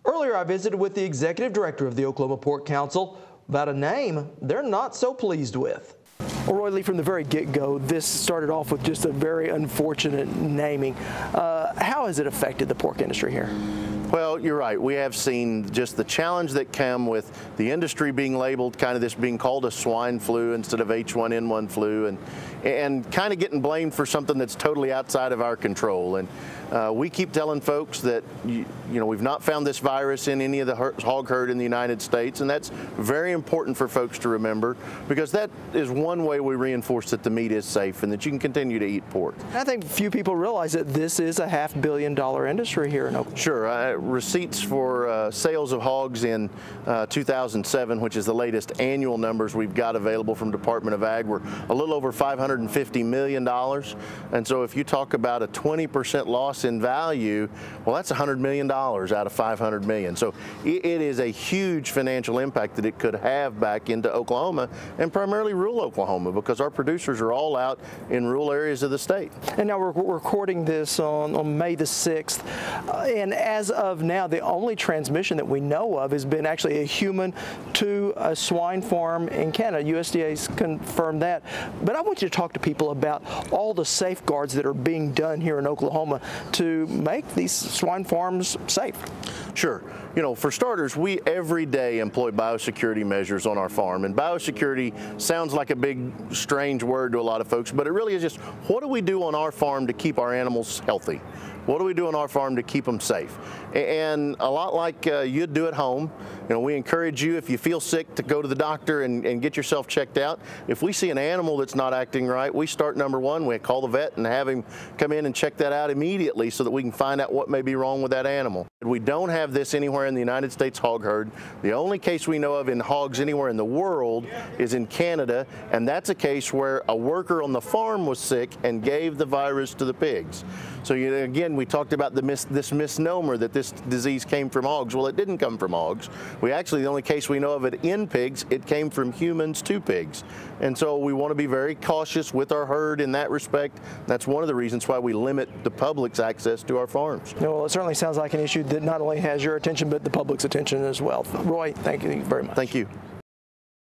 Earlier, I visited with the executive director of the Oklahoma Pork Council about a name they're not so pleased with. Well, Roy Lee, from the very get-go, this started off with just a very unfortunate naming. How has it affected the pork industry here? Well, you're right. We have seen just the challenge that came with the industry being labeled, kind of this being called a swine flu instead of H1N1 flu, and kind of getting blamed for something that's totally outside of our control. And we keep telling folks that we've not found this virus in any of the hog herd in the United States, and that's very important for folks to remember, because that is one way we reinforce that the meat is safe and that you can continue to eat pork. I think few people realize that this is a $500 million industry here in Oklahoma. Sure. Receipts for sales of hogs in 2007, which is the latest annual numbers we've got available from Department of Ag, were a little over $550 million. And so if you talk about a 20% loss in value, well, that's $100 million out of $500 million. So it is a huge financial impact that it could have back into Oklahoma, and primarily rural Oklahoma, because our producers are all out in rural areas of the state. And now we're recording this on May the 6th, and as of now, the only transmission that we know of has been actually a human to a swine farm in Canada. USDA's confirmed that. But I want you to talk to people about all the safeguards that are being done here in Oklahoma to make these swine farms safe. Sure. For starters, we every day employ biosecurity measures on our farm. And biosecurity sounds like a big, strange word to a lot of folks, but it really is just, what do we do on our farm to keep our animals healthy? What do we do on our farm to keep them safe? And a lot like you'd do at home, we encourage you, if you feel sick, to go to the doctor and get yourself checked out. If we see an animal that's not acting right, we start number one, we call the vet and have him come in and check that out immediately so that we can find out what may be wrong with that animal. We don't have this anywhere in the United States hog herd. The only case we know of in hogs anywhere in the world is in Canada, and that's a case where a worker on the farm was sick and gave the virus to the pigs. So again, we talked about this misnomer that this disease came from hogs. Well, it didn't come from hogs. The only case we know of it in pigs, it came from humans to pigs. And so we want to be very cautious with our herd in that respect. That's one of the reasons why we limit the public's access to our farms. Well, it certainly sounds like an issue that not only has your attention, but the public's attention as well. Roy, thank you very much. Thank you.